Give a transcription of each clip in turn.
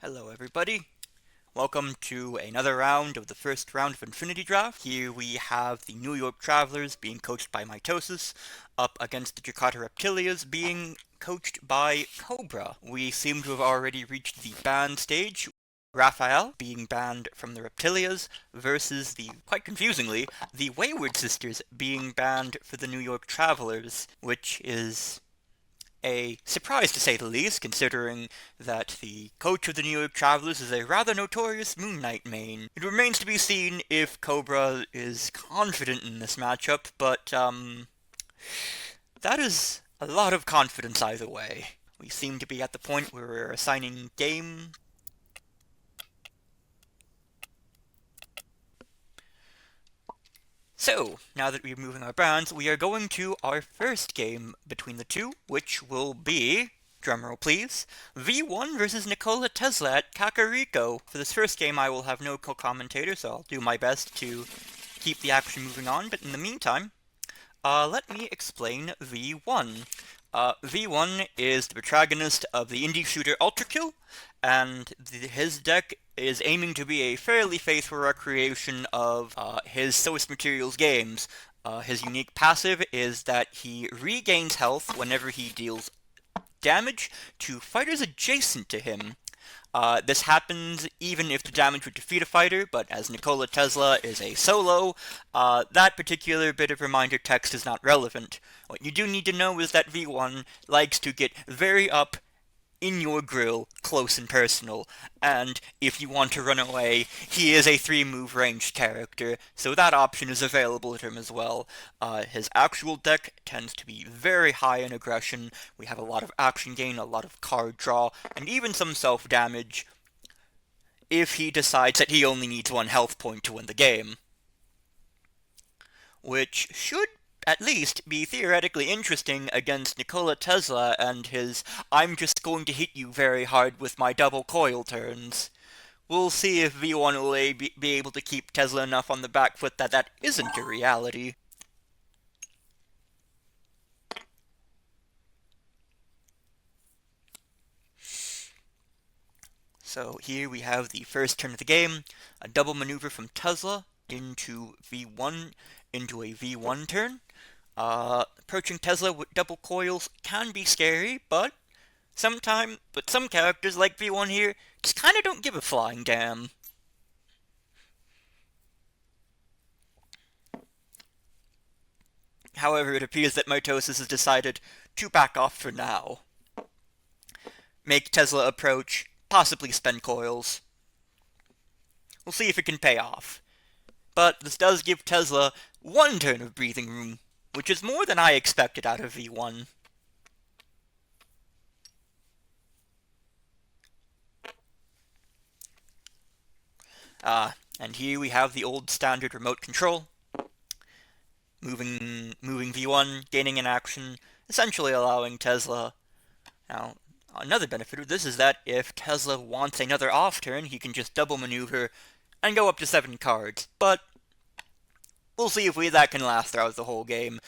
Hello everybody, welcome to another round of the first round of Infinity Draft. Here we have the New York Travelers being coached by Mitosis, up against the Jakarta Reptilias being coached by Cobruh. We seem to have already reached the ban stage, Raphael being banned from the Reptilias versus quite confusingly, the Wayward Sisters being banned for the New York Travelers, which is a surprise to say the least, considering that the coach of the New York Travelers is a rather notorious Moon Knight main. It remains to be seen if Cobruh is confident in this matchup, but, that is a lot of confidence either way. We seem to be at the point where we're assigning game. So, now that we're moving our brands, we are going to our first game between the two, which will be, drumroll please, V1 versus Nikola Tesla at Kakariko. For this first game, I will have no co-commentator, so I'll do my best to keep the action moving on, but in the meantime, let me explain V1. V1 is the protagonist of the indie shooter Ultra Kill, and his deck is aiming to be a fairly faithful recreation of his source materials games. His unique passive is that he regains health whenever he deals damage to fighters adjacent to him. This happens even if the damage would defeat a fighter, but as Nikola Tesla is a solo, that particular bit of reminder text is not relevant. What you do need to know is that V1 likes to get very up in your grill, close and personal, and if you want to run away, he is a 3-move ranged character, so that option is available to him as well. His actual deck tends to be very high in aggression. We have a lot of action gain, a lot of card draw, and even some self-damage if he decides that he only needs 1 health point to win the game. Which should at least be theoretically interesting against Nikola Tesla and his "I'm just going to hit you very hard with my double coil" turns. We'll see if V1 will be able to keep Tesla enough on the back foot that that isn't a reality. So here we have the first turn of the game, a double maneuver from Tesla into V1, into a V1 turn. Approaching Tesla with double coils can be scary, but some characters like V1 here just kinda don't give a flying damn. However, it appears that Mitosis has decided to back off for now. Make Tesla approach, possibly spend coils. We'll see if it can pay off. But this does give Tesla 1 turn of breathing room, which is more than I expected out of V1. And here we have the old standard remote control. Moving V1, gaining an action, essentially allowing Tesla. Now, another benefit of this is that if Tesla wants another off turn, he can just double maneuver and go up to 7 cards, but we'll see if that can last throughout the whole game.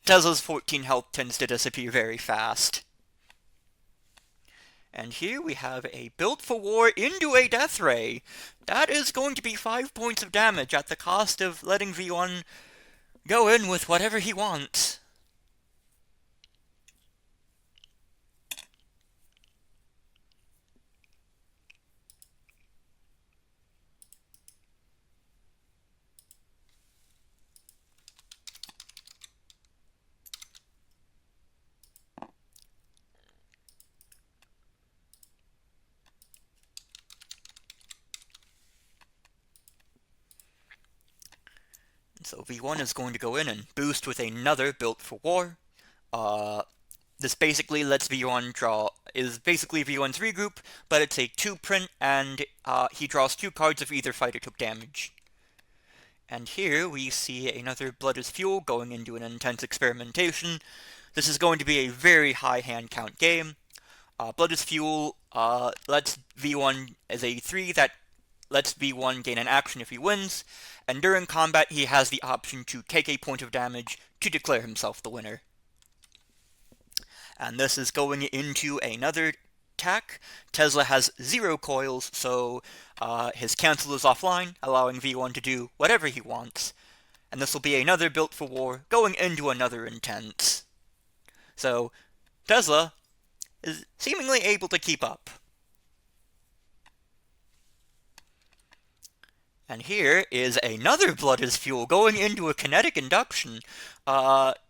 Tesla's 14 health tends to disappear very fast. And here we have a build for war into a death ray. That is going to be 5 points of damage at the cost of letting V1 go in with whatever he wants. So V1 is going to go in and boost with another built for war. This basically lets V1 is basically V1's regroup, but it's a 2-print, and he draws 2 cards if either fighter took damage. And here we see another Blood is Fuel going into an intense experimentation. This is going to be a very high hand count game. Blood is Fuel lets V1 as a 3 that lets V1 gain an action if he wins, and during combat he has the option to take a point of damage to declare himself the winner. And this is going into another attack. Tesla has 0 coils, so his cancel is offline, allowing V1 to do whatever he wants. And this will be another built for war, going into another intense. So, Tesla is seemingly able to keep up. And here is another Blood is Fuel going into a kinetic induction.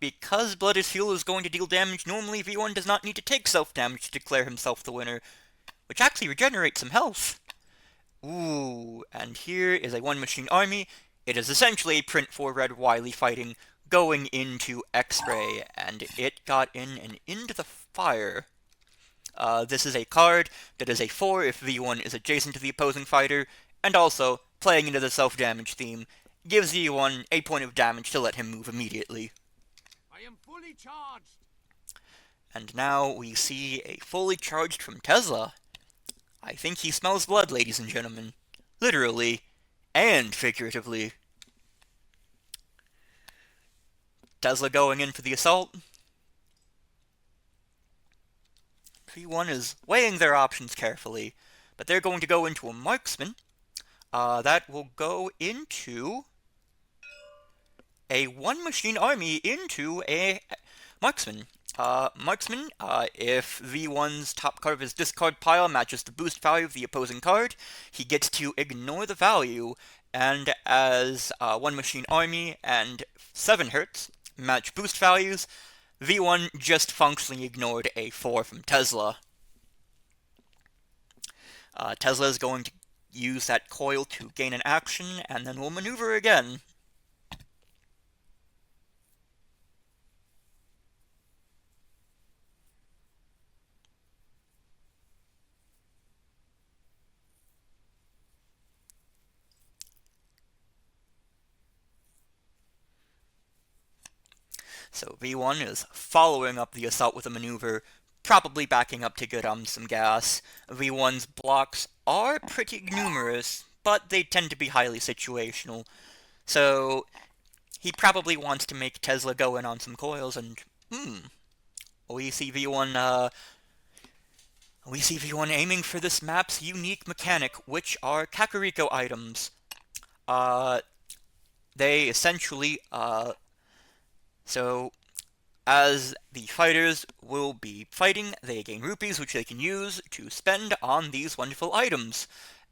Because Blood is Fuel is going to deal damage, normally V1 does not need to take self-damage to declare himself the winner, which actually regenerates some health. Ooh, and here is a one-machine army. It is essentially a print for Red Wily fighting, going into X-Ray, and it got in and into the fire. This is a card that is a 4 if V1 is adjacent to the opposing fighter, and also, playing into the self-damage theme, gives V1 a point of damage to let him move immediately. I am fully charged. And now we see a fully charged from Tesla. I think he smells blood, ladies and gentlemen. Literally, and figuratively. Tesla going in for the assault. V1 is weighing their options carefully, but they're going to go into a marksman. That will go into a one-machine army into a marksman. Marksman, if V1's top card of his discard pile matches the boost value of the opposing card, he gets to ignore the value, and as one machine army and 7 Hertz match boost values, V1 just functionally ignored a 4 from Tesla. Tesla is going to use that coil to gain an action, and then we'll maneuver again. So V1 is following up the assault with a maneuver, probably backing up to get some gas. V1's blocks are pretty numerous, but they tend to be highly situational. So he probably wants to make Tesla go in on some coils, and we see V1 aiming for this map's unique mechanic, which are Kakariko items. They essentially so, as the fighters will be fighting, they gain rupees, which they can use to spend on these wonderful items.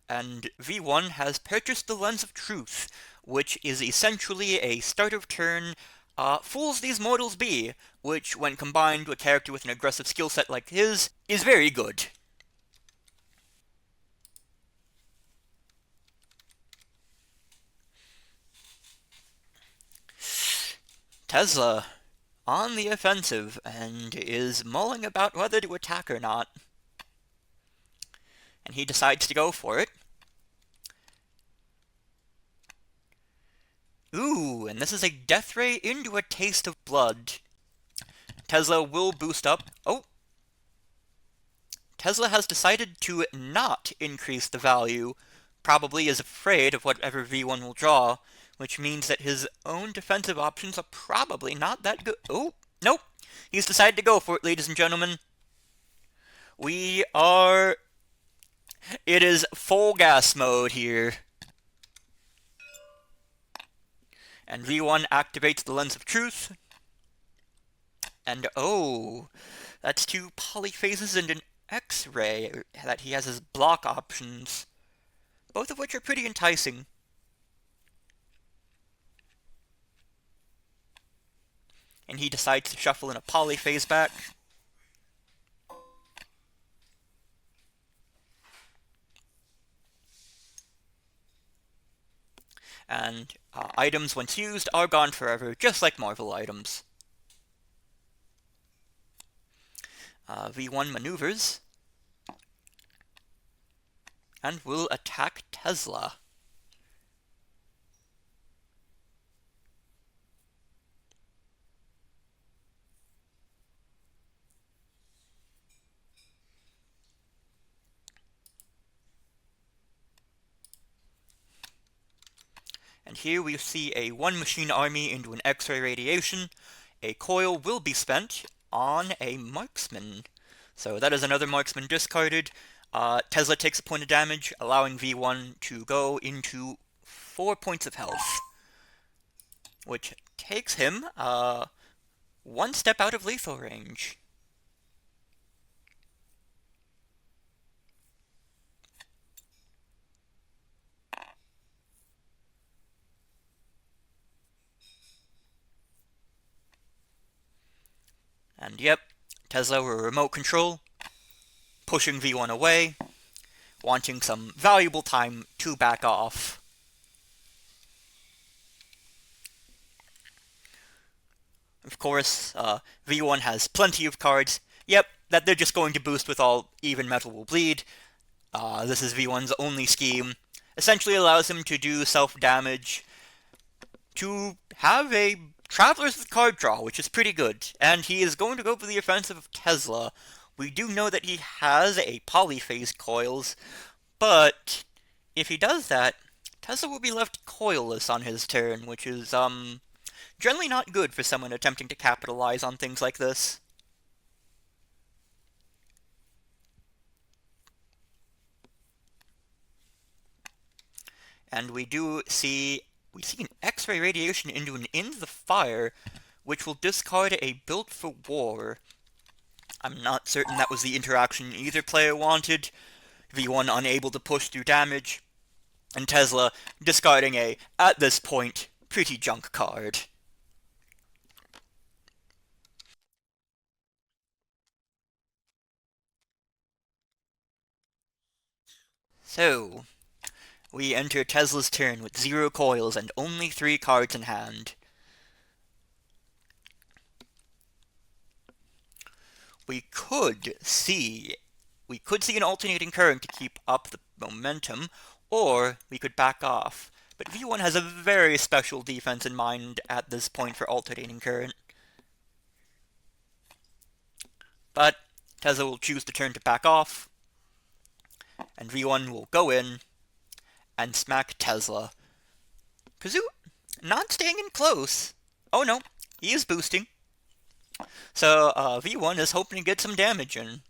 And V1 has purchased the Lens of Truth, which is essentially a start of turn, Fools These Mortals Be, which, when combined with a character with an aggressive skill set like his, is very good. Tesla on the offensive and is mulling about whether to attack or not. And he decides to go for it. Ooh, and this is a death ray into a taste of blood. Tesla will boost up. Oh! Tesla has decided to not increase the value, probably is afraid of whatever V1 will draw, which means that his own defensive options are probably not that good. Oh, nope. He's decided to go for it, ladies and gentlemen. It is full gas mode here. And V1 activates the Lens of Truth. And oh, that's 2 polyphases and an X-ray that he has as block options, both of which are pretty enticing. And he decides to shuffle in a polyphase back. And items, once used, are gone forever, just like Marvel items. V1 maneuvers and will attack Tesla. And here we see a one-machine army into an X-ray radiation. A coil will be spent on a marksman. So that is another marksman discarded. Tesla takes a point of damage, allowing V1 to go into 4 points of health, which takes him one step out of lethal range. And yep, Tesla were remote control, pushing V1 away, wanting some valuable time to back off. Of course, V1 has plenty of cards. Yep, that they're just going to boost with all even metal will bleed. This is V1's only scheme. Essentially allows him to do self-damage, to have a Traveler's with card draw, which is pretty good. And he is going to go for the offensive of Tesla. We do know that he has a polyphase coils, but if he does that, Tesla will be left coilless on his turn, which is, generally not good for someone attempting to capitalize on things like this. And we see an X-ray radiation into an Into the Fire, which will discard a Built for War. I'm not certain that was the interaction either player wanted. V1 unable to push through damage, and Tesla discarding a, at this point, pretty junk card. So, we enter Tesla's turn with 0 coils and only 3 cards in hand. We could see an alternating current to keep up the momentum, or we could back off. But V1 has a very special defense in mind at this point for alternating current. But Tesla will choose the turn to back off, and V1 will go in and smack Tesla. Kazoo not staying in close. Oh no, he is boosting. So V1 is hoping to get some damage in.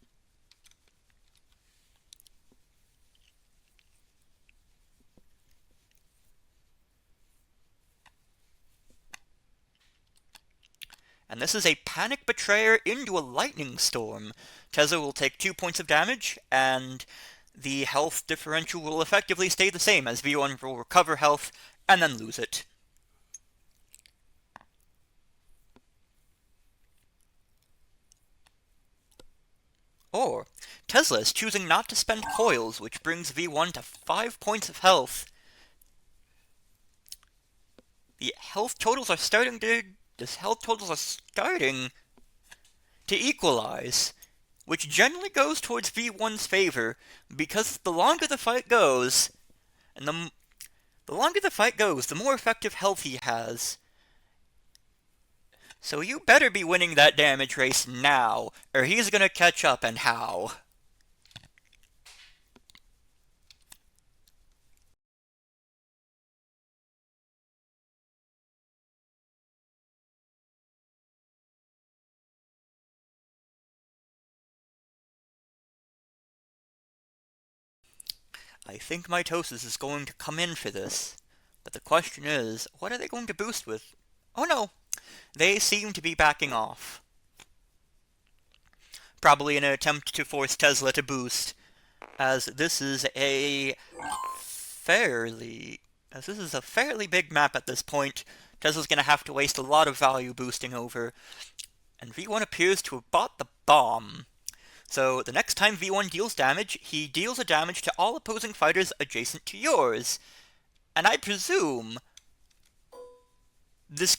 And this is a Panic Betrayer into a Lightning Storm. Tesla will take 2 points of damage, and the health differential will effectively stay the same, as V1 will recover health and then lose it. Or, Tesla is choosing not to spend coils, which brings V1 to 5 points of health. The health totals are starting to equalize, which generally goes towards V1's favor, because the longer the fight goes, and the longer the fight goes, the more effective health he has. So you better be winning that damage race now, or he's gonna catch up, and how. I think Mitosis is going to come in for this, but the question is, what are they going to boost with? Oh no, they seem to be backing off. Probably in an attempt to force Tesla to boost, as this is a fairly big map at this point. Tesla's going to have to waste a lot of value boosting over, and V1 appears to have bought the bomb. So the next time V1 deals damage, he deals a damage to all opposing fighters adjacent to yours. And I presume this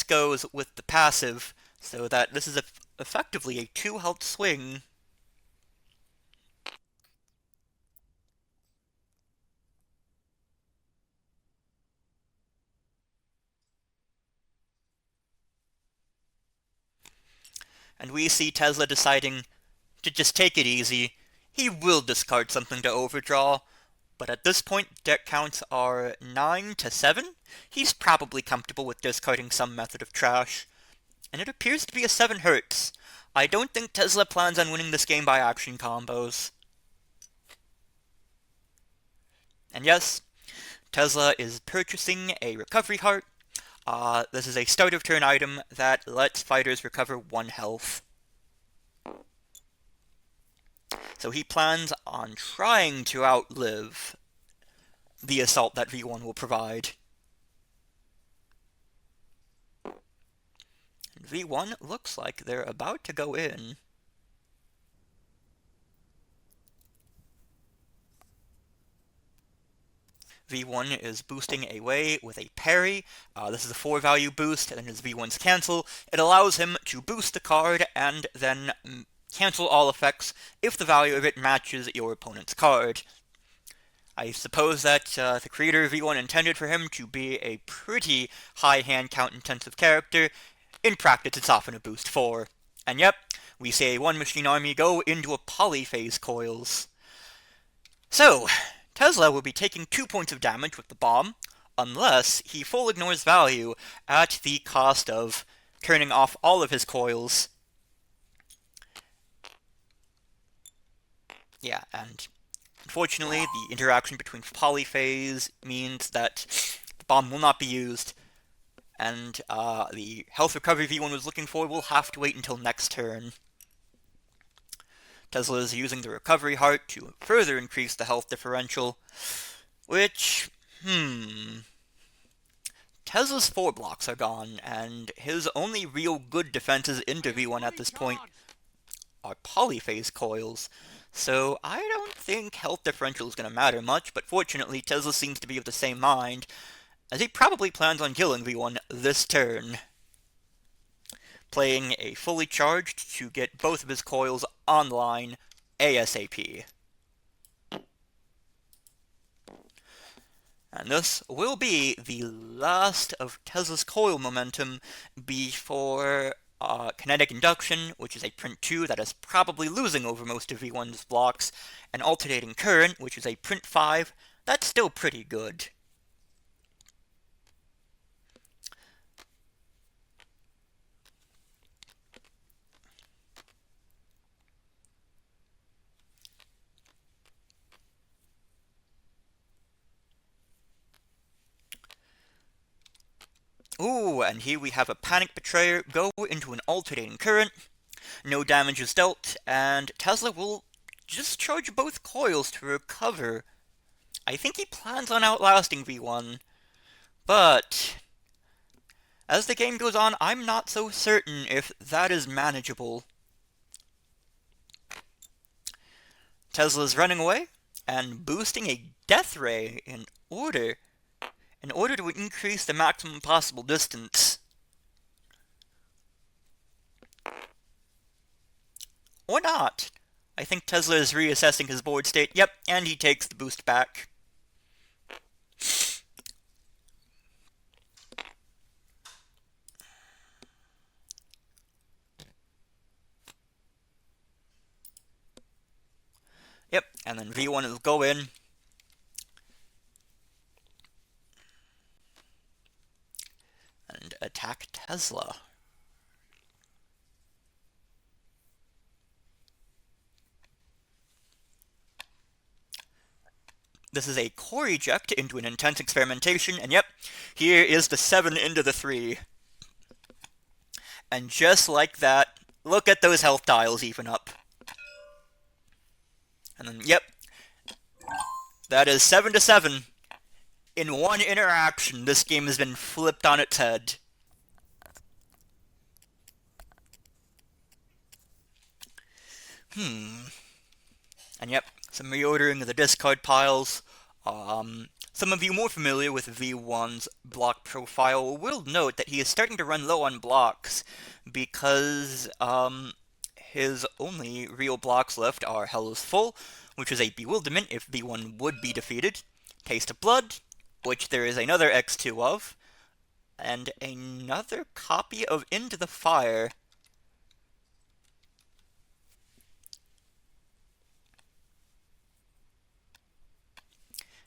goes with the passive, so that this is effectively a 2 health swing. And we see Tesla deciding to just take it easy. He will discard something to overdraw, but at this point deck counts are 9 to 7. He's probably comfortable with discarding some method of trash. And it appears to be a 7 Hertz. I don't think Tesla plans on winning this game by action combos. And yes, Tesla is purchasing a recovery heart. This is a start of turn item that lets fighters recover 1 health. So he plans on trying to outlive the assault that V1 will provide. V1 looks like they're about to go in. V1 is boosting away with a parry. This is a 4-value boost, and then his V1's cancel. It allows him to boost the card and then cancel all effects if the value of it matches your opponent's card. I suppose that the creator of V1 intended for him to be a pretty high hand count intensive character. In practice, it's often a boost 4. And yep, we see a 1-machine army go into a polyphase coils. So, Tesla will be taking 2 points of damage with the bomb, unless he full ignores value at the cost of turning off all of his coils. Yeah, and unfortunately, the interaction between polyphase means that the bomb will not be used, and the health recovery V1 was looking for will have to wait until next turn. Tesla is using the recovery heart to further increase the health differential, which, Tesla's 4 blocks are gone, and his only real good defenses into V1 at this point are polyphase coils. So I don't think health differential is going to matter much, but fortunately Tesla seems to be of the same mind, as he probably plans on killing V1 this turn, playing a fully charged to get both of his coils online ASAP. And this will be the last of Tesla's coil momentum before kinetic induction, which is a print 2 that is probably losing over most of V1's blocks, and alternating current, which is a print 5 that's still pretty good. Ooh, and here we have a Panic Betrayer go into an alternating current. No damage is dealt, and Tesla will just charge both coils to recover. I think he plans on outlasting V1, but as the game goes on, I'm not so certain if that is manageable. Tesla's running away and boosting a Death Ray in order to increase the maximum possible distance. Or not. I think Tesla is reassessing his board state. Yep, and he takes the boost back. Yep, and then V1 will go in. And attack Tesla. This is a core eject into an intense experimentation, and yep, here is the 7 into the 3. And just like that, look at those health dials even up. And then, yep, that is 7 to 7. In one interaction, this game has been flipped on its head. And yep, some reordering of the discard piles. Some of you more familiar with V1's block profile will note that he is starting to run low on blocks because his only real blocks left are Hell is Full, which is a Bewilderment if V1 would be defeated, Taste of Blood, which there is another X2 of, and another copy of Into the Fire.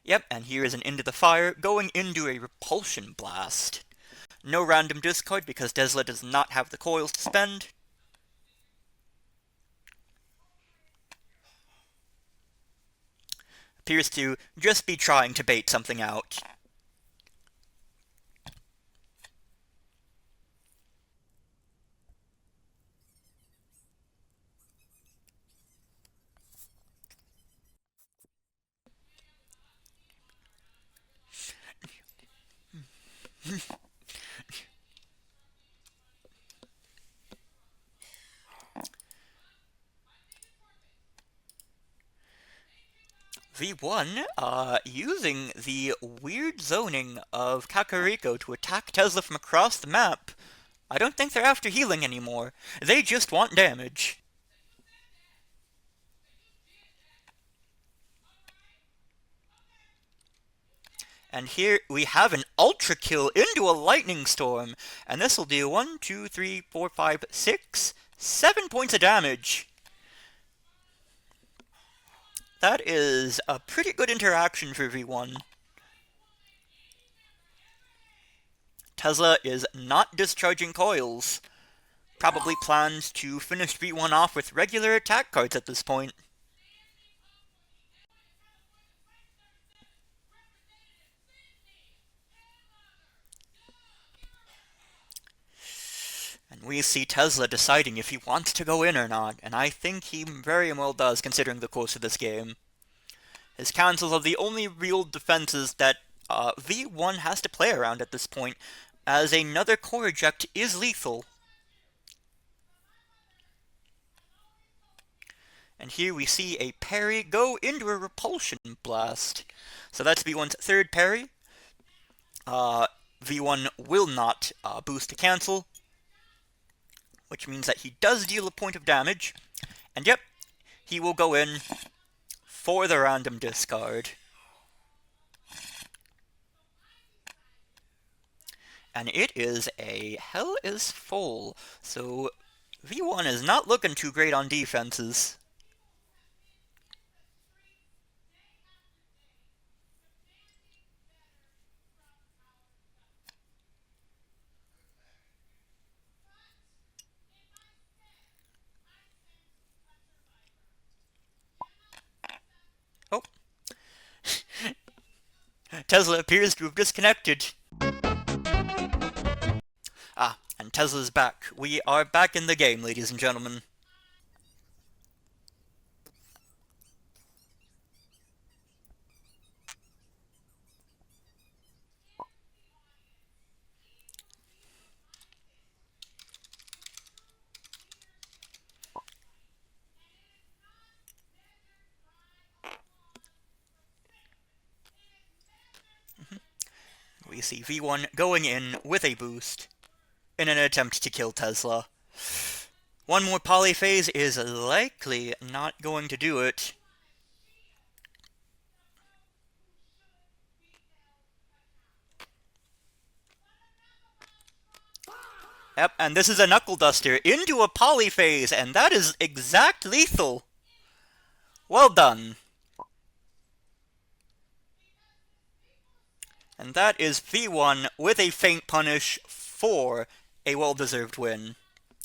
Yep, and here is an Into the Fire going into a Repulsion Blast. No random discard because Tesla does not have the coils to spend. appears to just be trying to bait something out. V1, using the weird zoning of Kakariko to attack Tesla from across the map. I don't think they're after healing anymore. They just want damage. And here we have an ultra kill into a lightning storm. And this will do 1, 2, 3, 4, 5, 6, 7 points of damage. That is a pretty good interaction for V1. Tesla is not discharging coils. Probably plans to finish V1 off with regular attack cards at this point. And we see Tesla deciding if he wants to go in or not, and I think he very well does considering the course of this game. His cancels are the only real defenses that V1 has to play around at this point, as another core eject is lethal. And here we see a parry go into a repulsion blast. So that's V1's third parry. V1 will not boost to cancel, which means that he does deal a point of damage. And yep, he will go in for the random discard. And it is a Hell is Full, so V1 is not looking too great on defenses. Oh. Tesla appears to have disconnected. Ah, and Tesla's back. We are back in the game, ladies and gentlemen. We see V1 going in with a boost in an attempt to kill Tesla. One more polyphase is likely not going to do it. Yep, and this is a Knuckle Duster into a polyphase, and that is exact lethal. Well done. And that is V1 with a Faint Punish for a well-deserved win.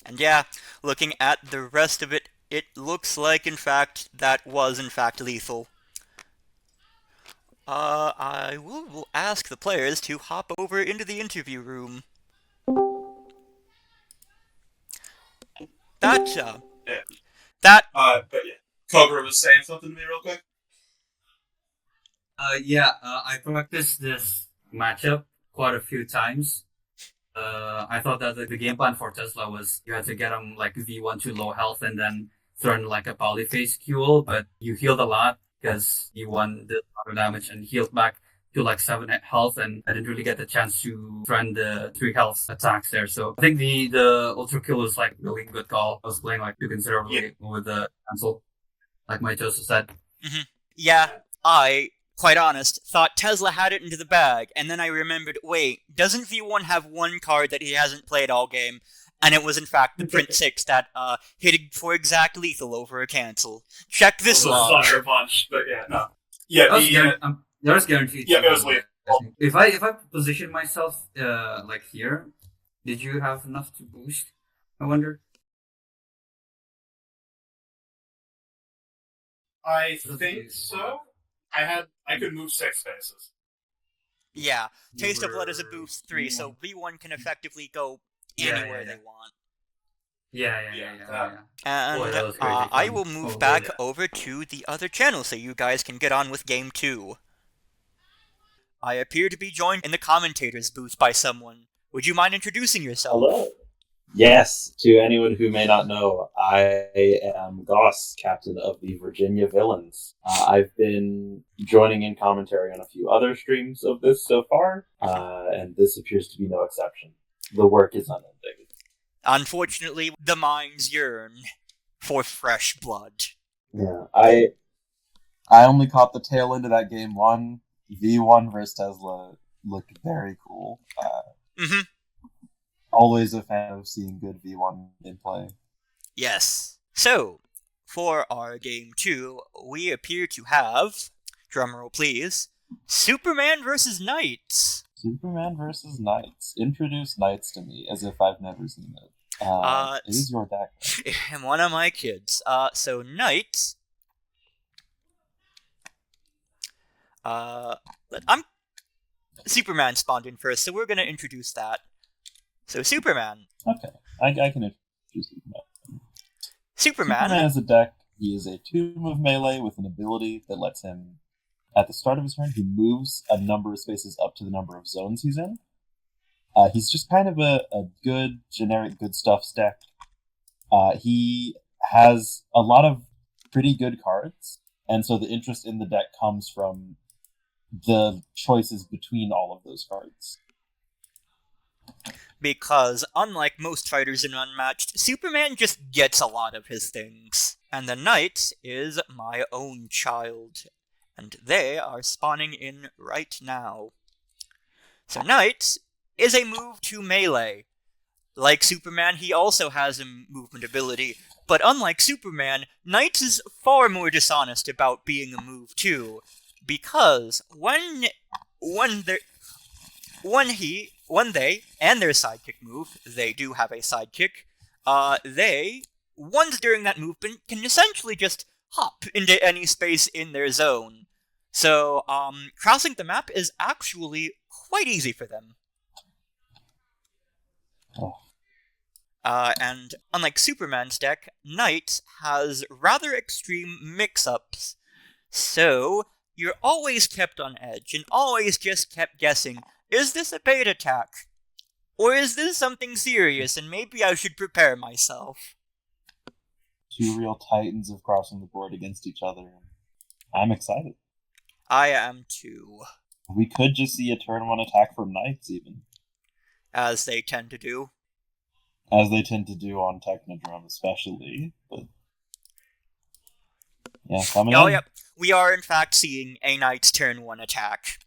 And yeah, looking at the rest of it, it looks like, in fact, that was, in fact, lethal. I will ask the players to hop over into the interview room. That, Yeah. that... But yeah, Cobruh was saying something to me real quick. I practiced this matchup quite a few times. I thought that the game plan for Tesla was you had to get him like V1 to low health and then throw in like a polyphase QL, but you healed a lot because V1 did a lot of damage and healed back to like 7 health, and I didn't really get the chance to run the 3 health attacks there. So I think the ultra kill was like really good call. I was playing like too considerably with the cancel, like Mitosis said. Mm-hmm. Yeah, I, quite honest, thought Tesla had it into the bag, and then I remembered, wait, doesn't V1 have one card that he hasn't played all game? And it was in fact the Print 6 that hit for exact lethal over a cancel. Check this log. Sucker punch, but yeah, no. Yeah, that was guaranteed. Yeah, it was lethal. If I position myself like here, did you have enough to boost? I wonder. I think so. I could move 6 spaces. Yeah, You Taste of Blood is a were boost 3, so V1 can effectively go Yeah, anywhere yeah, they want. yeah. And Boy, that was crazy I fun. will move Oh, back yeah. over to the other channel so you guys can get on with Game 2. I appear to be joined in the commentator's booth by someone. Would you mind introducing yourself? Hello. Yes, to anyone who may not know, I am Gauss, captain of the Virginia Villains. I've been joining in commentary on a few other streams of this so far, and this appears to be no exception. The work is unending. Unfortunately, the minds yearn for fresh blood. Yeah, I only caught the tail end of that game one. V1 versus Tesla looked very cool. Mm-hmm. Always a fan of seeing good V1 gameplay. Yes. So, for our Game 2, we appear to have, drumroll please, Superman versus Knights. Superman versus Knights. Introduce Knights to me as if I've never seen it. It is your deck. And one of my kids. So Knights. Superman spawned in first, so we're gonna introduce that. So Superman. Okay, I can introduce Superman. Superman is a deck. He is a 2-move melee with an ability that lets him, at the start of his turn, he moves a number of spaces up to the number of zones he's in. He's just kind of a good, generic good stuff deck. He has a lot of pretty good cards, and so the interest in the deck comes from the choices between all of those cards. Because, unlike most fighters in Unmatched, Superman just gets a lot of his things. And the Knight is my own child. And they are spawning in right now. So Knight is a move to melee. Like Superman, he also has a movement ability. But unlike Superman, Knight is far more dishonest about being a move too. Because when they and their sidekick move, they do have a sidekick, they, once during that movement, can essentially just hop into any space in their zone. So, crossing the map is actually quite easy for them. And unlike Superman's deck, Knight has rather extreme mix-ups. So, you're always kept on edge, and always just kept guessing, is this a bait attack? Or is this something serious, and maybe I should prepare myself? 2 real titans of crossing the board against each other. I'm excited. I am too. We could just see a turn 1 attack from Knights, even. As they tend to do. As they tend to do on Technodrome, especially. But yeah, coming in. Yep. We are, in fact, seeing a Knight's turn 1 attack.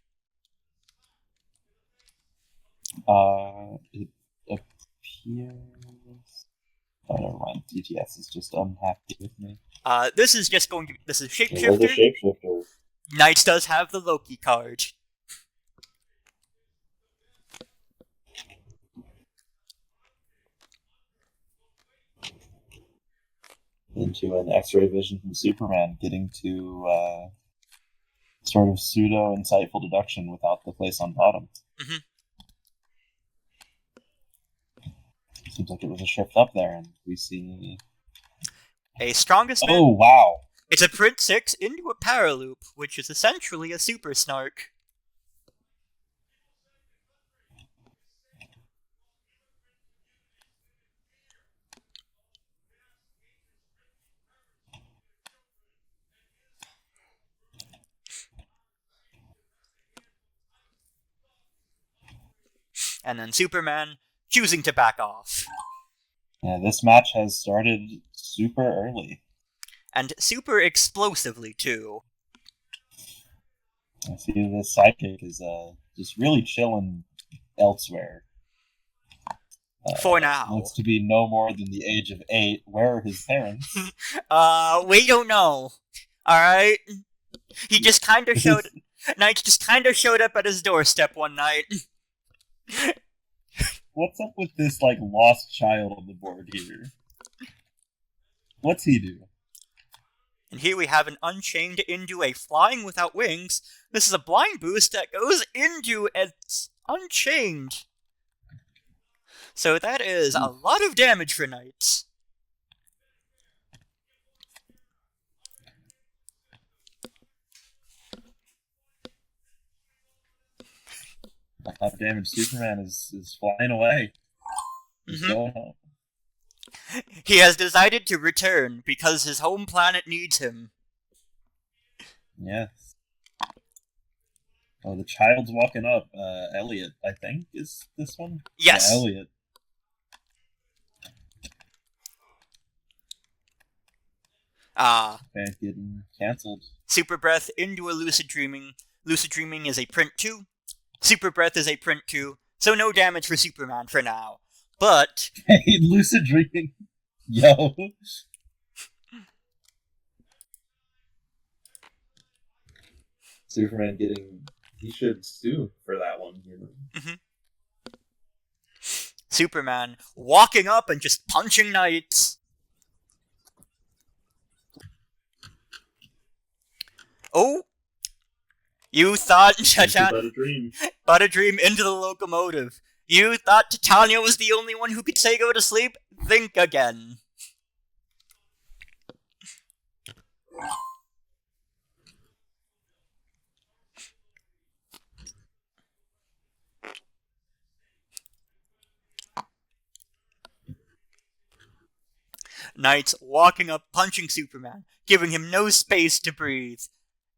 It appears... Oh, never mind. TTS is just unhappy with me. This is just going to be... This is it was a Shapeshifter. shapeshifter. Knights does have the Loki card. Into an X-ray vision from Superman, getting to sort of pseudo-insightful deduction without the place on bottom. Mm-hmm. Seems like it was a shift up there, and we see... A strongest man. Oh, wow! It's a print 6 into a paraloop, which is essentially a super snark. And then Superman choosing to back off. Yeah, this match has started super early. And super explosively, too. I see this sidekick is just really chilling elsewhere. For now. Looks to be no more than the age of 8. Where are his parents? We don't know. Alright? He just kind of showed... Knight just kind of showed up at his doorstep one night. What's up with this, lost child on the board here? What's he do? And here we have an Unchained into a Flying Without Wings. This is a blind boost that goes into its Unchained. So that is a lot of damage for Knights. A lot of damage. Superman is flying away. He's going home. He has decided to return because his home planet needs him. Yes. Oh, the child's walking up. Elliot, I think, is this one? Yes. Yeah, Elliot. Okay, getting cancelled. Super Breath into a Lucid Dreaming. Lucid Dreaming is a print 2. Super Breath is a print 2. So no damage for Superman for now. But... Hey, Lucid Dreaming. Yo. Superman getting... He should sue for that one, you know. Superman walking up and just punching Knights. Oh! You thought but a dream into the locomotive. You thought Titania was the only one who could say go to sleep? Think again. Knights walking up, punching Superman, giving him no space to breathe.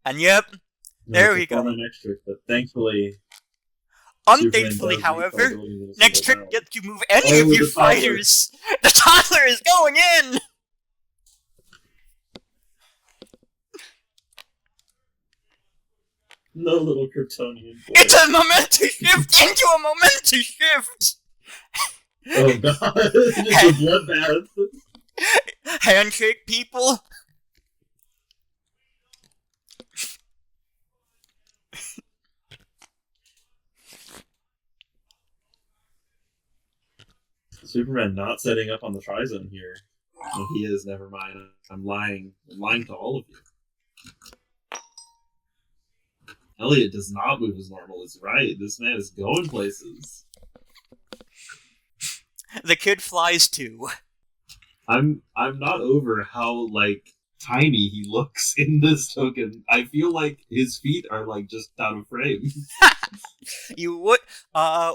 And yep, there we go. Next trick, but thankfully... Unthankfully, however, next trick gets to move any of your fighters. The toddler is going in! No little Kryptonian boy. It's a momentous shift into a momentous shift! Oh god, it's a bloodbath. Handshake, people. Superman not setting up on the Trizone here. Oh, he is, never mind. I'm lying. I'm lying to all of you. Elliot does not move as normal as right. This man is going places. The kid flies too. I'm not over how, like, tiny he looks in this token. I feel like his feet are, like, just out of frame. You would,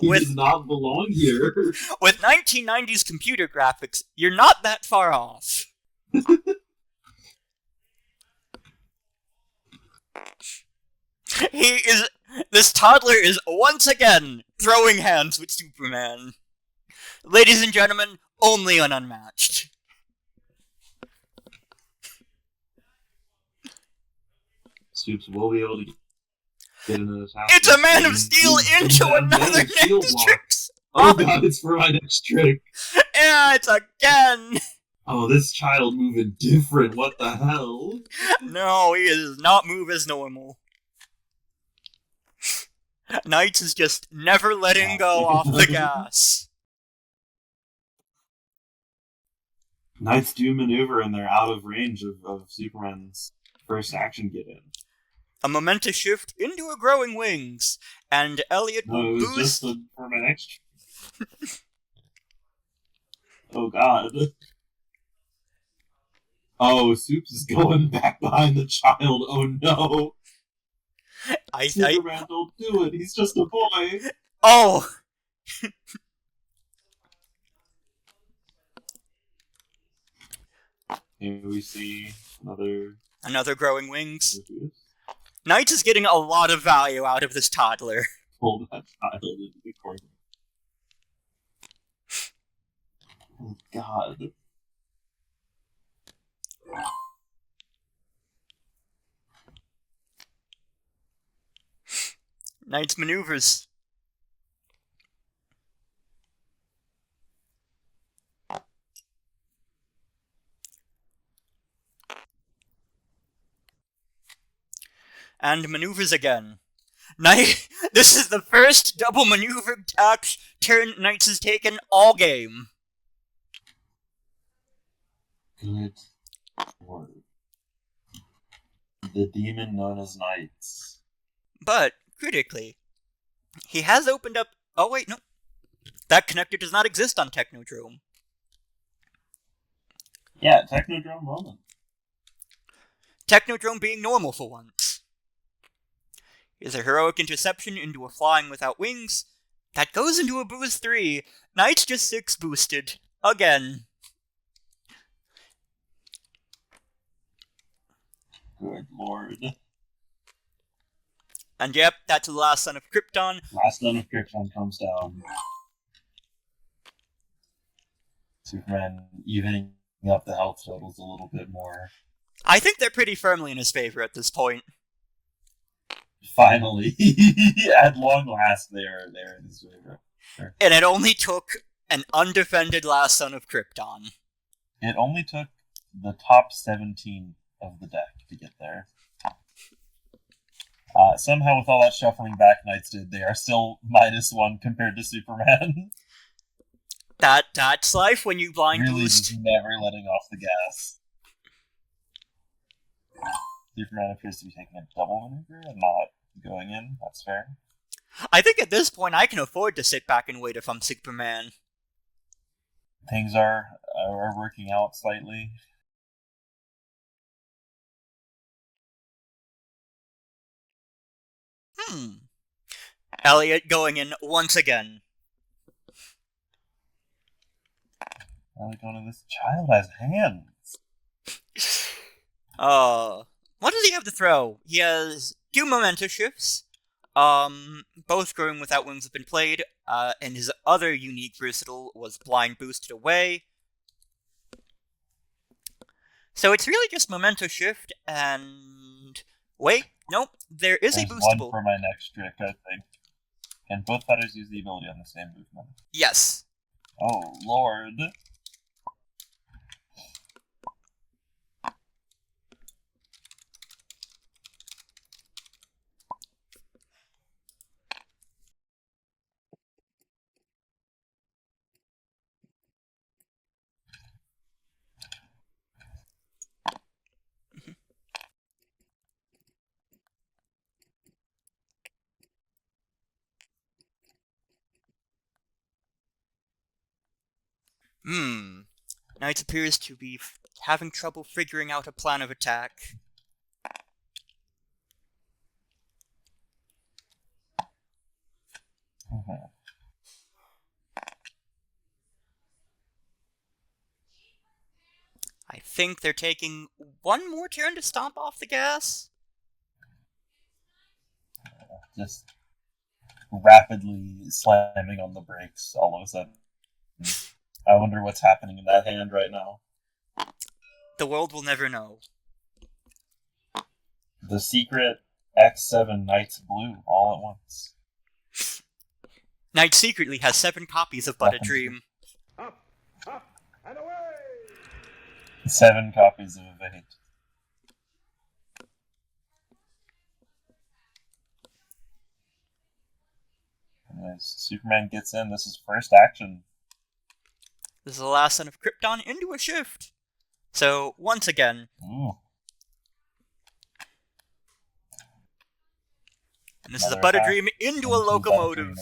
he does not belong here. With 1990s computer graphics, you're not that far off. This toddler is once again throwing hands with Superman. Ladies and gentlemen, only on Unmatched. Supes will be able to get into this house. It's a Man of Steel into another next trick. Oh god, it's for my next trick. Yeah, it's again. Oh, this child moving different. What the hell? No, he does not move as normal. Knights is just never letting go off the gas. Knights do maneuver and they're out of range of Superman's first action get in. A momentous shift into a growing wings, and Elliot will boost... just for my next... Oh god. Oh, Soups is going back behind the child. Oh no. Superman, don't do it. He's just a boy. Oh. Here we see another growing wings. Knight is getting a lot of value out of this toddler. Pull that child into the corner. Oh god. Knight's maneuvers. And maneuvers again. Knight, this is the first double maneuver turn Knights has taken all game. Good word. The demon known as Knights. But, critically, he has opened up... Oh, wait, no. That connector does not exist on Technodrome. Yeah, Technodrome Roman. Technodrome being normal for once. Here's a heroic interception into a flying without wings. That goes into a boost 3. Knight's just 6 boosted. Again. Good lord. And yep, that's the last son of Krypton. Last son of Krypton comes down. Superman evening up the health totals a little bit more. I think they're pretty firmly in his favor at this point. Finally. At long last, they're in his favor. Sure. And it only took an undefended last son of Krypton. It only took the top 17 of the deck to get there. Somehow, with all that shuffling back Knights did, they are still -1 compared to Superman. That's life when you blind really boost. just never letting off the gas. Superman appears to be taking a double maneuver and not going in. That's fair. I think at this point I can afford to sit back and wait if I'm Superman. Things are working out slightly. Elliot going in once again. Elliot going to this child has hands. What does he have to throw? He has 2 memento shifts. Both growing without wings have been played. And his other unique versatile was blind boosted away. So it's really just memento shift and... Wait, nope, there is There's a boostable. one for my next trick, I think. Can both fighters use the ability on the same movement? Yes. Oh, lord. Knights appears to be having trouble figuring out a plan of attack. I think they're taking one more turn to stomp off the gas. Just rapidly slamming on the brakes all of a sudden. I wonder what's happening in that hand right now. The world will never know. The secret X7 Knights Blue all at once. Knight secretly has 7 copies of But a Dream. Up, and away! 7 copies of Evade. Anyways, Superman gets in. This is first action. This is the last son of Krypton into a shift. So, once again... Ooh. And this is a But a Dream into a locomotive.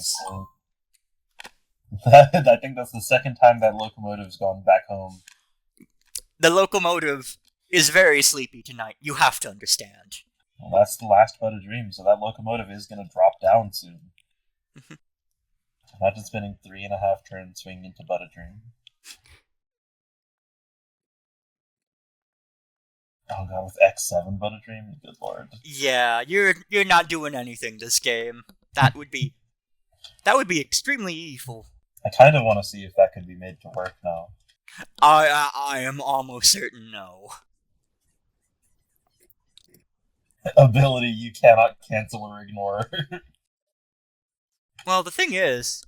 I think that's the second time that locomotive's gone back home. The locomotive is very sleepy tonight, you have to understand. Well, that's the last But a Dream, so that locomotive is going to drop down soon. Imagine spending 3.5 turns swinging into But a Dream. Oh god, with X7 But a Dream? Good lord. Yeah, you're not doing anything this game. That would be extremely evil. I kind of want to see if that could be made to work now. I am almost certain no. Ability you cannot cancel or ignore. Well, the thing is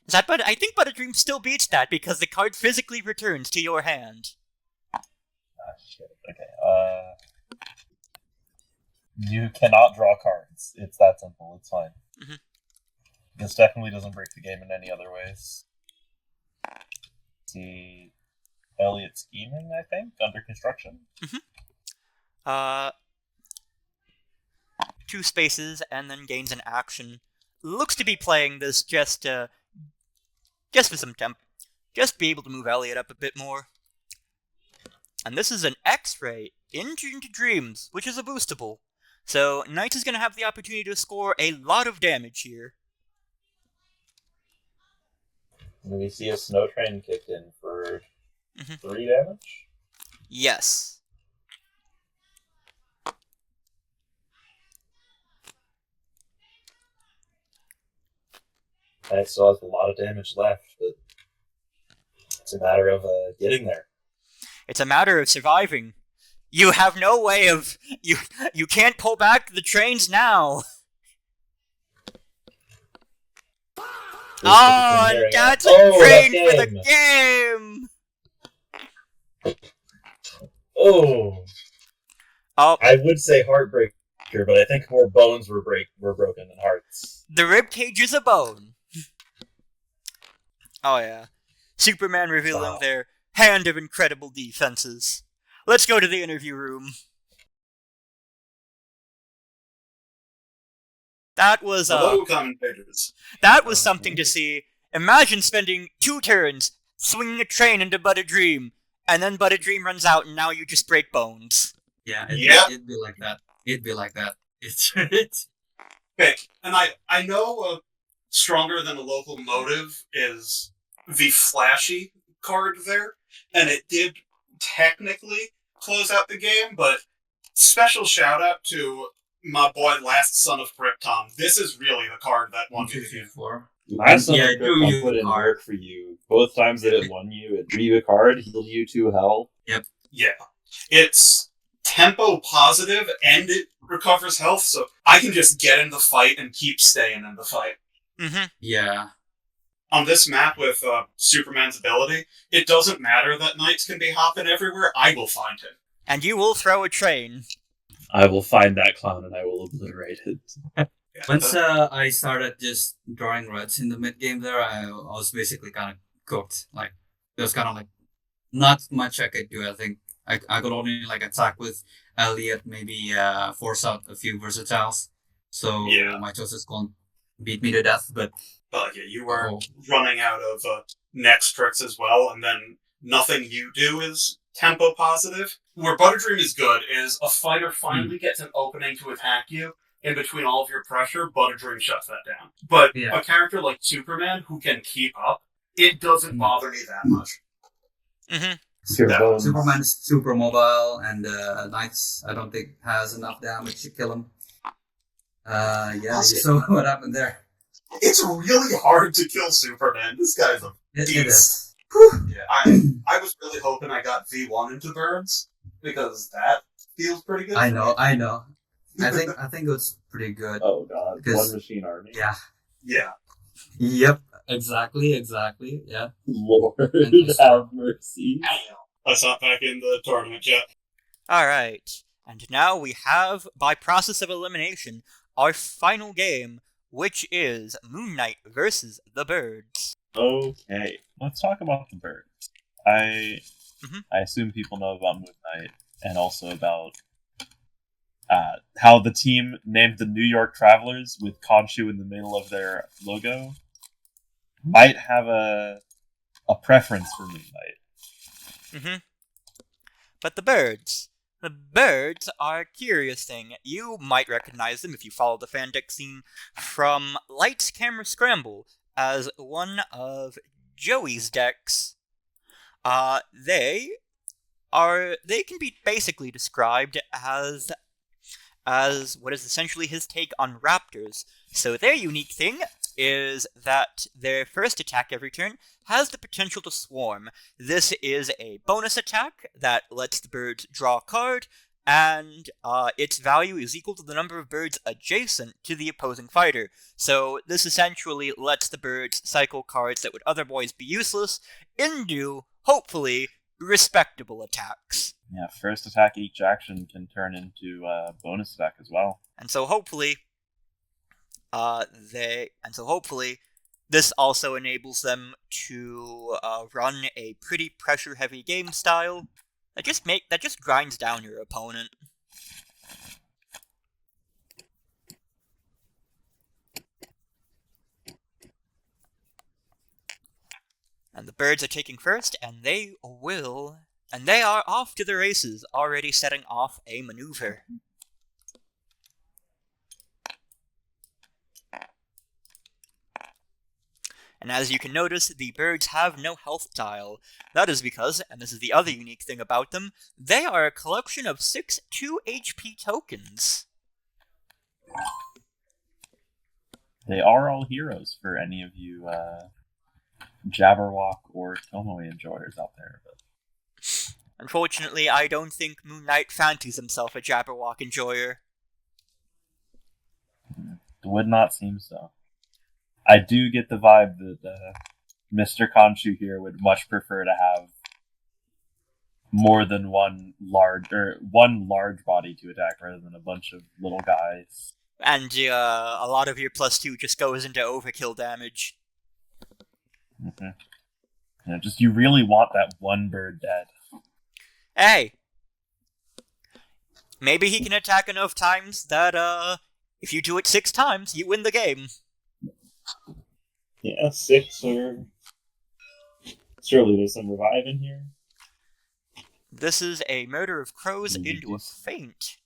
that I think But a Dream still beats that because the card physically returns to your hand. Ah, shit. Okay, you cannot draw cards. It's that simple. It's fine. This definitely doesn't break the game in any other ways. See, Elliot scheming, I think, under construction. 2 spaces and then gains an action. Looks to be playing this just for some temp. Just be able to move Elliot up a bit more. And this is an X-ray into Dreams, which is a boostable. So Knight is going to have the opportunity to score a lot of damage here. And we see a snow train kicked in for 3 damage? Yes. Knight still has a lot of damage left, but it's a matter of getting there. It's a matter of surviving. You have no way of... You can't pull back the trains now. Oh, and that's a train for the game! Oh. I would say heartbreaker, but I think more bones were broken than hearts. The ribcage is a bone. Oh yeah. Superman revealing their hand of incredible defenses. Let's go to the interview room. That was Hello, commentators. That was something to see. Imagine spending 2 turns swinging a train into But Dream, and then But Dream runs out, and now you just break bones. Yeah, it'd be like that. It'd be like that. It's Okay, and I know stronger than a local motive is the flashy card there, and it did technically close out the game, but special shout out to my boy Last Son of Krypton. This is really the card that won me the game. Last Son of Krypton put in work for you. Both times that it won you, it drew you a card, healed you to hell. Yep. Yeah. It's tempo positive, and it recovers health, so I can just get in the fight and keep staying in the fight. Yeah. On this map with Superman's ability, it doesn't matter that Knights can be hopping everywhere, I will find him. And you will throw a train. I will find that clown and I will obliterate it. Once I started just drawing reds in the mid game there, I was basically kind of cooked. Like, there was kind of like not much I could do. I think I could only like attack with Elliot, maybe force out a few versatiles. So Mitosis can't beat me to death. But yeah, you were running out of next tricks as well, and then nothing you do is tempo positive. Where Butterstream is good is a fighter finally gets an opening to attack you in between all of your pressure, Butterstream shuts that down. But a character like Superman who can keep up, it doesn't bother me that much. Superman is super mobile, and Knights I don't think has enough damage to kill him. So what happened there? It's really hard to kill Superman. This guy's a beast. It is. Yeah, I was really hoping I got V1 into birds, because that feels pretty good. I know. I think it's pretty good. Oh god, one machine army. Yeah. Yep. Exactly. Yeah. Lord have mercy. Let's hop back in the tournament yet. Alright. And now we have, by process of elimination, our final game, which is Moon Knight versus the Birds. Okay, let's talk about the Birds. I assume people know about Moon Knight, and also about how the team named the New York Travelers with Khonshu in the middle of their logo might have a preference for Moon Knight. But the Birds are a curious thing. You might recognize them if you follow the fandeck scene from Lights Camera Scramble as one of Joey's decks. They can be basically described as what is essentially his take on Raptors. So their unique thing is that their first attack every turn has the potential to swarm. This is a bonus attack that lets the birds draw a card, and its value is equal to the number of birds adjacent to the opposing fighter. So this essentially lets the birds cycle cards that would otherwise be useless into, hopefully, respectable attacks. Yeah, first attack each action can turn into a bonus attack as well. And so hopefully this also enables them to run a pretty pressure-heavy game style that just grinds down your opponent. And the birds are taking first, and they are off to the races, already setting off a maneuver. And as you can notice, the birds have no health tile. That is because, and this is the other unique thing about them, they are a collection of 6 2 HP tokens. They are all heroes for any of you Jabberwock or Tomoe enjoyers out there. But unfortunately, I don't think Moon Knight fancies himself a Jabberwock enjoyer. It would not seem so. I do get the vibe that Mr. Khonshu here would much prefer to have more than one large body to attack rather than a bunch of little guys. And a lot of your +2 just goes into overkill damage. Mm-hmm. Yeah, just you really want that one bird dead. Hey! Maybe he can attack enough times that, if you do it 6 times, you win the game. Yeah, 6 or... Surely there's some revive in here. This is a murder of crows into a feint.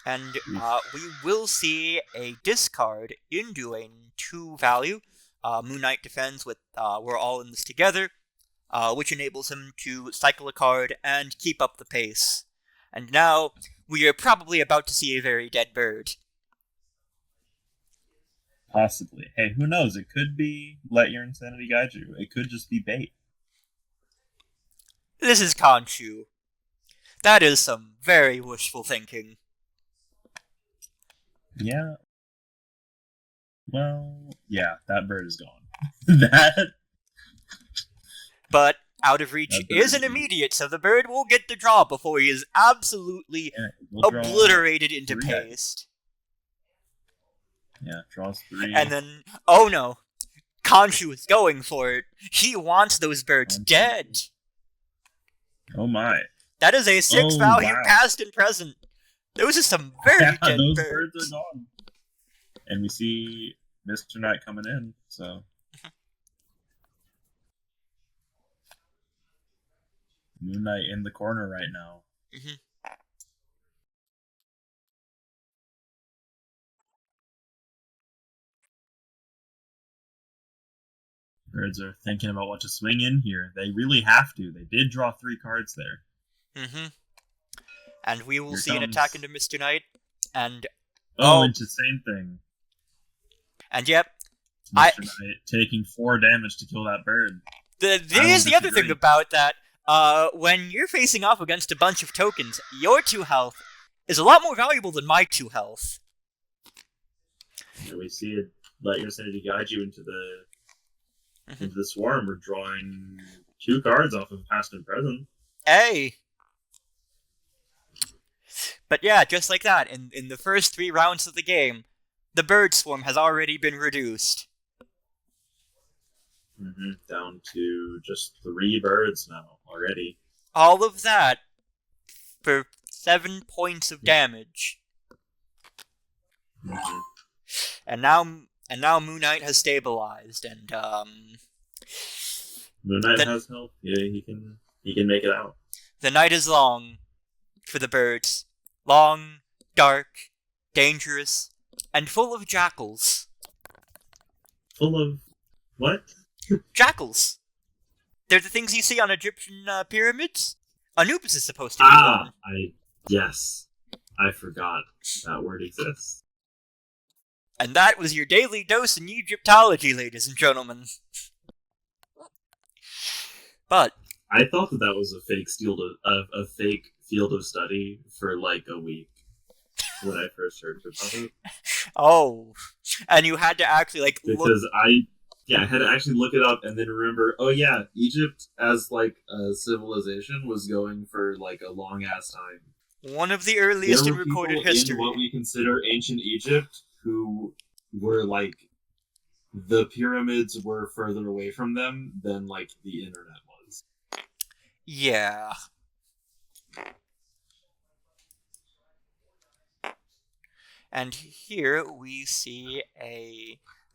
And we will see a discard into a 2 value. Moon Knight defends with We're All in This Together, which enables him to cycle a card and keep up the pace. And now, we are probably about to see a very dead bird. Possibly. Hey, who knows? It could be Let Your Insanity Guide You. It could just be bait. This is Khonshu. That is some very wishful thinking. Yeah. Well, yeah, that bird is gone. But out of reach is an immediate, so the bird will get the draw before he is absolutely obliterated into paste. Yeah, draws 3. And then, oh no, Khonshu is going for it. He wants those birds dead. Oh my. That is a 6 value past and present. Those are some very dead those birds. Birds are gone. And we see Mr. Knight coming in, so... Moon Knight in the corner right now. Birds are thinking about what to swing in here. They really have to. They did draw 3 cards there. And we will see an attack into Mr. Knight. And into same thing. And yep, Mr. Knight taking 4 damage to kill that bird. Here's the other thing about that. When you're facing off against a bunch of tokens, your 2 health is a lot more valuable than my 2 health. And we see it Let Your Sanity Guide You into the swarm. We're drawing 2 cards off of past and present. Hey! But yeah, just like that, in the first 3 rounds of the game, the bird swarm has already been reduced. Down to just 3 birds now already. All of that for 7 points of damage. And now Moon Knight has stabilized, and Moon Knight has help. Yeah, he can make it out. The night is long for the birds. Long, dark, dangerous, and full of jackals. Full of what? Jackals. They're the things you see on Egyptian pyramids. Anubis is supposed to be one. Yes. I forgot that word exists. And that was your daily dose in Egyptology, ladies and gentlemen. But I thought that was a fake field of study for like a week when I first heard about it. Oh, and you had to actually because I had to actually look it up and then remember. Oh yeah, Egypt as like a civilization was going for like a long ass time. One of the earliest in recorded history. In what we consider ancient Egypt, who were like the pyramids were further away from them than like the internet was. Yeah. And here we see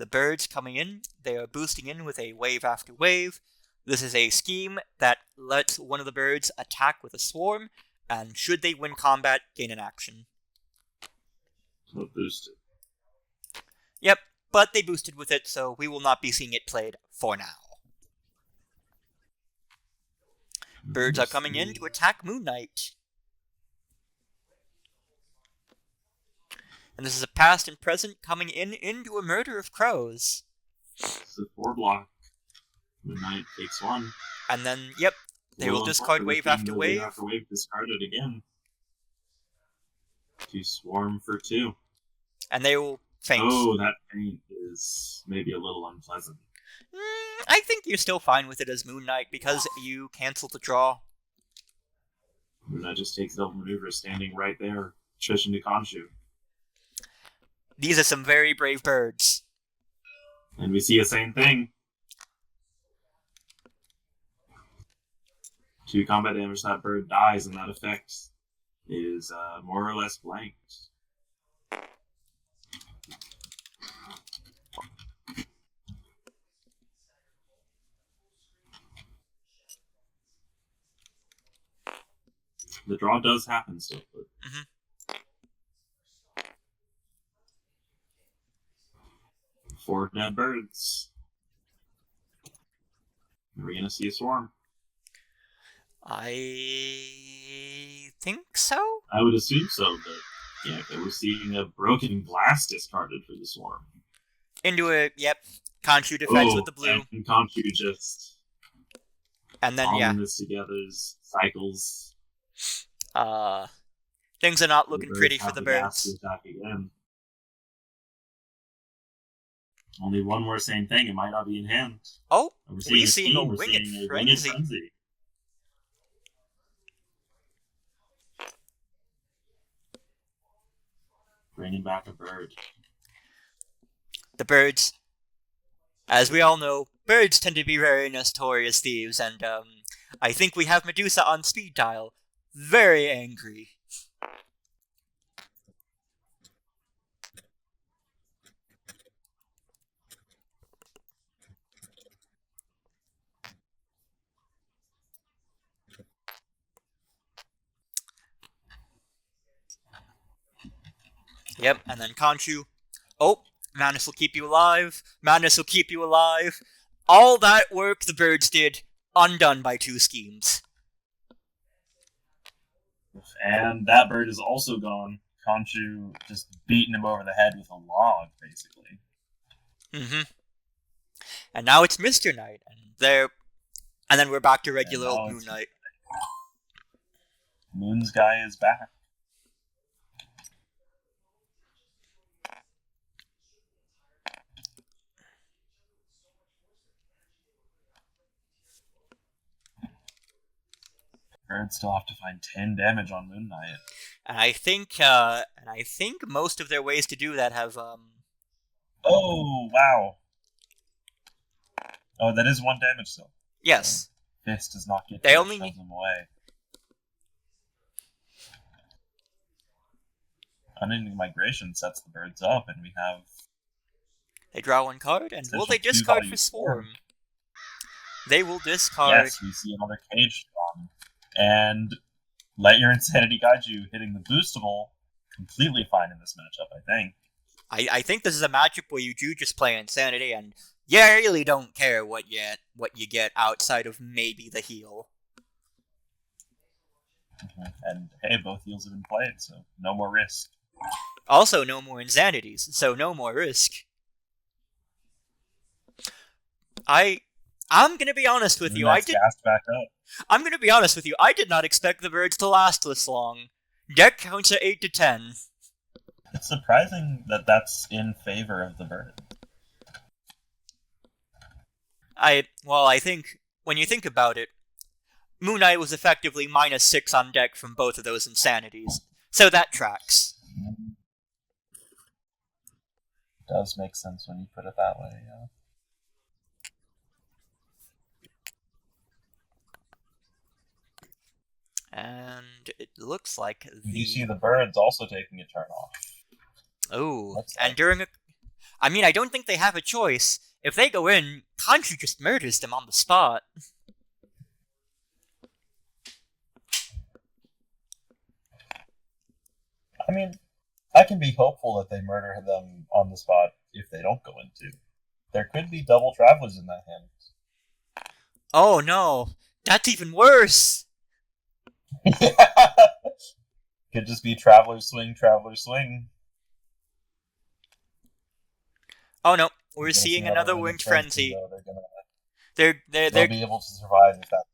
The birds coming in, they are boosting in with a wave after wave. This is a scheme that lets one of the birds attack with a swarm, and should they win combat, gain an action. So boosted. Yep, but they boosted with it, so we will not be seeing it played for now. Birds are coming in to attack Moon Knight. And this is a past and present coming in into a murder of crows. It's a 4-block. Moon Knight takes 1. And then, yep, they will discard wave after wave. Wave after wave, discard it again. To swarm for 2. And they will faint. Oh, that faint is maybe a little unpleasant. I think you're still fine with it as Moon Knight because you cancel the draw. Moon Knight just takes double maneuver, standing right there, switching to Khonshu. These are some very brave birds. And we see the same thing. 2 combat damage, that bird dies, and that effect is more or less blanked. The draw does happen still. But... Mm-hmm. 4 dead birds. Are we gonna see a swarm? I think so? I would assume so, but yeah, we're seeing a broken glass discarded for the swarm. Into a, yep, Khonshu defends with the blue. And Khonshu just... And then, yeah. this together cycles. Things are not looking pretty for the birds. Attack again. Only one more same thing, it might not be in hand. Oh, we're seeing a winged frenzy. Bringing back a bird. The birds, as we all know, birds tend to be very notorious thieves, and I think we have Medusa on speed dial. Very angry. Yep, and then Khonshu. Oh, madness will keep you alive. Madness will keep you alive. All that work the birds did, undone by 2 schemes. And that bird is also gone. Khonshu just beating him over the head with a log, basically. Mm-hmm. And now it's Mr. Knight, and then we're back to regular old Moon Knight. Moon's guy is back. Birds still have to find 10 damage on Moon Knight. And I think most of their ways to do that have Oh wow! Oh, that is 1 damage still. Yes. Fist does not get. They only need them away. Unending Migration sets the birds up, and we have. They draw 1 card, and will they discard for Swarm? They will discard. Yes, we see another Cage Drum. And let your Insanity guide you, hitting the boostable completely fine in this matchup, I think. I think this is a matchup where you do just play Insanity, and you really don't care what you get outside of maybe the heal. And hey, both heals have been played, so no more risk. Also, no more Insanities, so no more risk. I'm gonna be honest with you. Gassed back up. I'm gonna be honest with you. I did not expect the birds to last this long. Deck counts at 8 to 10. It's surprising that that's in favor of the bird. I think when you think about it, Moon Knight was effectively -6 on deck from both of those Insanities, so that tracks. Does make sense when you put it that way, yeah. And it looks like you see the birds also taking a turn off. Oh, and during a... I mean, I don't think they have a choice. If they go in, Khonshu just murders them on the spot. I mean, I can be hopeful that they murder them on the spot if they don't go into. There could be double travelers in that hand. Oh no, that's even worse! Could just be traveler swing, traveler swing. Oh no, we're seeing another winged frenzy. They'll be able to survive if that's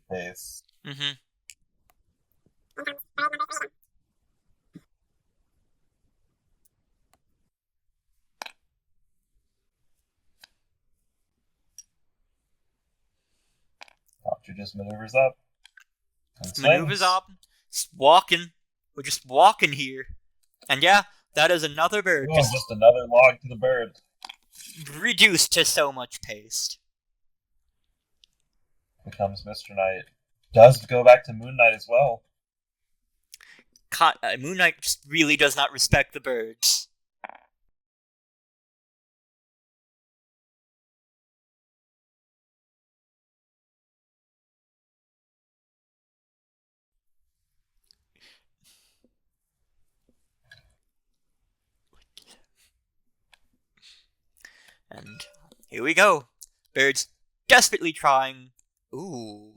the case. Mm-hmm. Doctor just maneuvers up. Maneuvers up. Just walking. We're just walking here. And yeah, that is another bird. Oh, just another log to the bird. Reduced to so much paste. Becomes Mr. Knight. Does go back to Moon Knight as well. Moon Knight just really does not respect the birds. And here we go. Birds desperately trying. Ooh.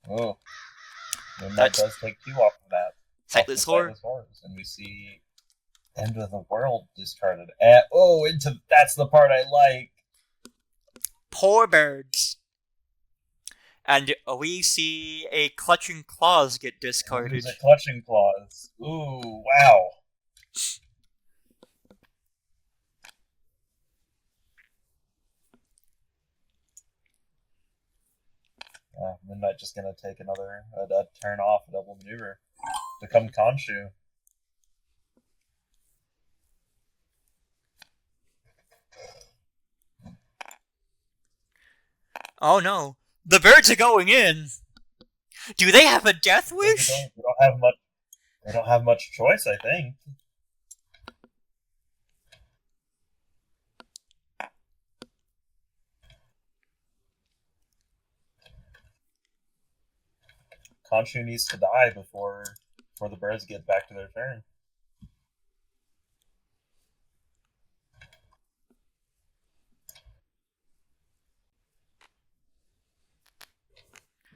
Oh. Moon Knight does take 2 off of that. Sightless Horror. And we see End of the World discarded. That's the part I like. Poor birds. And we see a Clutching Claws get discarded. There's a Clutching Claws. Ooh, wow. Moon Knight just gonna take another turn off, a double maneuver. Become Khonshu. Oh no. The birds are going in! Do they have a death wish? They don't have much choice, I think. Khonshu needs to die before the birds get back to their turn.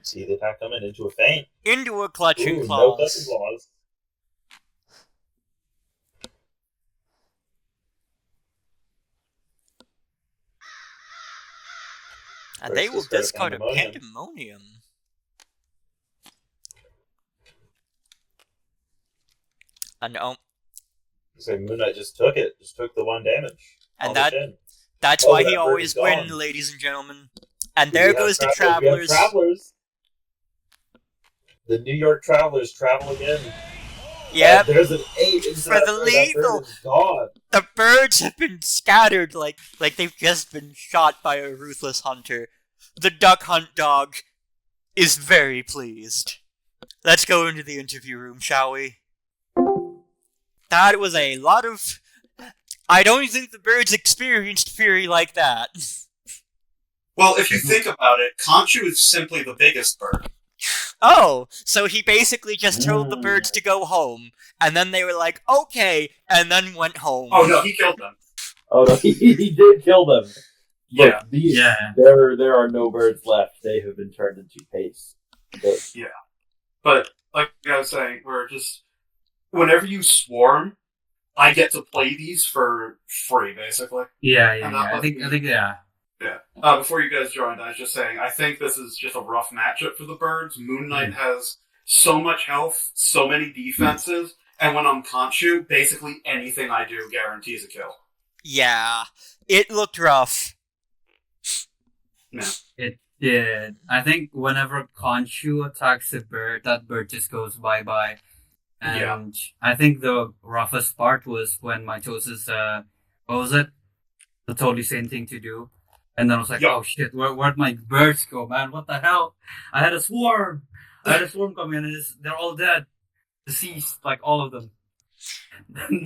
See the attack coming into a feint. Into a Clutching Claws. No Clutching Claws. And they will discard a Pandemonium. And so Moon Knight just took it. Just took the 1 damage. And that's why he always wins, ladies and gentlemen. And there goes the Travelers. The New York Travelers travel again. Yep. There's an 8 for the lethal. The birds have been scattered like they've just been shot by a ruthless hunter. The duck hunt dog is very pleased. Let's go into the interview room, shall we? That was a lot of... I don't think the birds experienced fury like that. Well, if you think about it, Khonshu is simply the biggest bird. Oh, so he basically just told the birds to go home, and then they were like, okay, and then went home. Oh no, he killed them. Oh no, he did kill them. Yeah. There are no birds left. They have been turned into paste. Yeah. But, like I was saying, we're just... Whenever you swarm, I get to play these for free, basically. Yeah. I think, yeah. Yeah. Before you guys joined, I was just saying, I think this is just a rough matchup for the birds. Moon Knight has so much health, so many defenses, and when I'm Khonshu, basically anything I do guarantees a kill. Yeah. It looked rough. Yeah. It did. I think whenever Khonshu attacks a bird, that bird just goes bye-bye. And I think the roughest part was when Mitosis, what was it? The totally same thing to do. And then I was like, oh shit, where'd my birds go, man? What the hell? I had a swarm! Come in and they're all dead. Deceased, like all of them.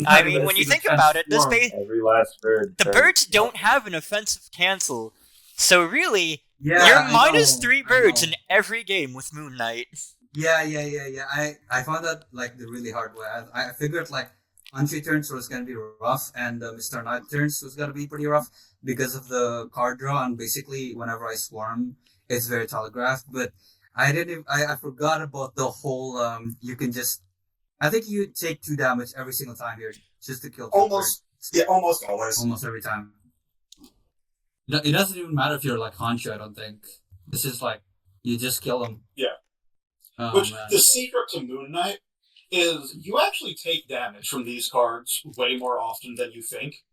I mean, when you think about it, every last bird. the birds don't have an offensive cancel, so really, Yeah, you're I minus know, 3 I birds know. in every game with Moon Knight. Yeah. I found that like the really hard way. I figured like Entry turns was gonna be rough, and Mr. Knight turns was gonna be pretty rough because of the card draw, and basically whenever I swarm, it's very telegraphed. But I didn't. I forgot about the whole. You can just. I think you take 2 damage every single time here just to kill 2 Almost, birds. yeah, almost always. Almost every time. It doesn't even matter if you're like Hancho. I don't think. This is like you just kill them. Yeah. Oh, Which, man. the secret to Moon Knight is you actually take damage from these cards way more often than you think.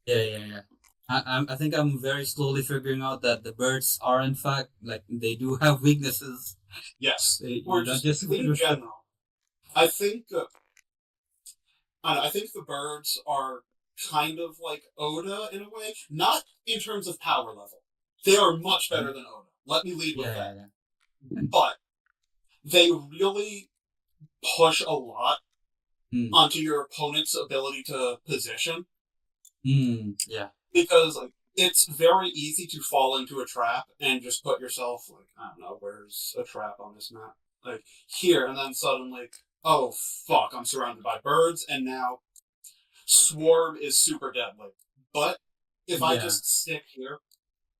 Yeah. I think I'm very slowly figuring out that the birds are in fact like they do have weaknesses. Yes. Or Or just in general. I think I think the birds are kind of like Oda in a way. Not in terms of power level. They are much better than Oda. Let me lead with that. Yeah. But they really push a lot onto your opponent's ability to position. Yeah. Because like it's very easy to fall into a trap and just put yourself like, I don't know, where's a trap on this map? Like here, and then suddenly, oh fuck, I'm surrounded by birds, and now Swarm is super deadly. But if I just stick here,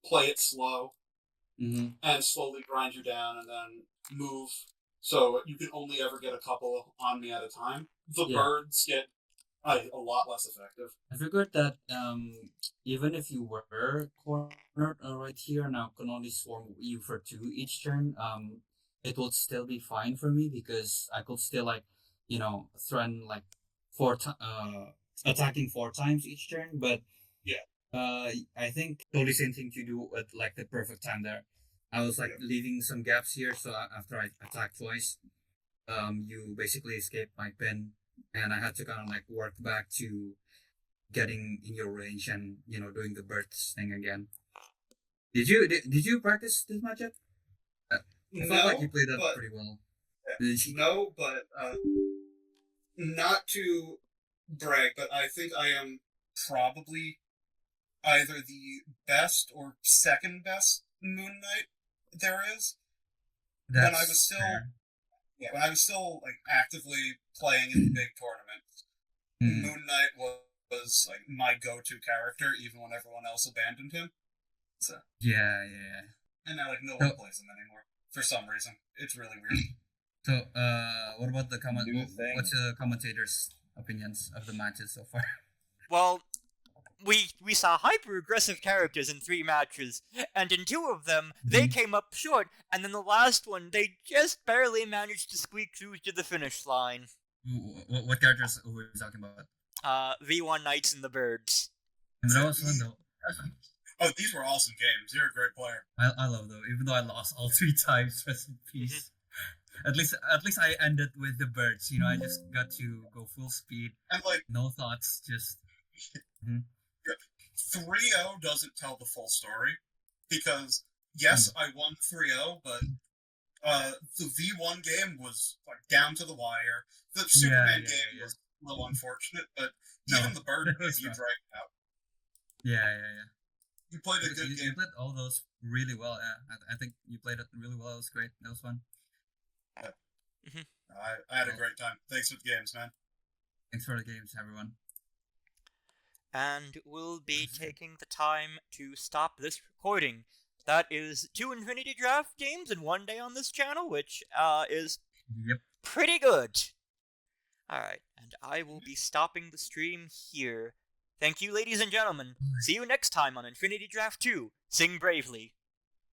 play it slow, and slowly grind you down, and then move, so you can only ever get a couple on me at a time, the birds get a lot less effective. I figured that even if you were cornered right here, now can only swarm you for 2 each turn, it would still be fine for me because I could still like, threaten like attacking 4 times each turn. But I think totally same thing to do at like the perfect time there. I was like leaving some gaps here, so after I attacked twice, you basically escaped my pin, and I had to kind of like work back to getting in your range and doing the birds thing again. Did you practice this matchup? I felt like you played that pretty well. No, but not to brag, but I think I am probably either the best or second best Moon Knight there is. When I was still like actively playing in the big tournaments, Moon Knight was like my go-to character, even when everyone else abandoned him. So yeah. And now like no one plays him anymore for some reason. It's really weird. So what about the what's the commentators' opinions of the matches so far? Well, we saw hyper-aggressive characters in 3 matches, and in 2 of them, they came up short, and then the last one, they just barely managed to squeak through to the finish line. What characters were we talking about? V1 Knights and the Birds. That was fun, though. Oh, these were awesome games. You're a great player. I love them, even though I lost all 3 times. Rest in peace. At least I ended with the birds. I just got to go full speed. And like no thoughts, just 3-0 doesn't tell the full story, because yes, I won 3-0, but the V1 game was like down to the wire. The Superman game was a little unfortunate, but even the bird game you dragged out. Yeah. You played a good game. You played all those really well. Yeah, I think you played it really well. It was great. That was fun. I had a great time. Thanks for the games, man. Thanks for the games, everyone. And we'll be taking the time to stop this recording. That is 2 Infinity Draft games in 1 day on this channel, which is pretty good. Alright, and I will be stopping the stream here. Thank you, ladies and gentlemen. See you next time on Infinity Draft 2. Sing bravely.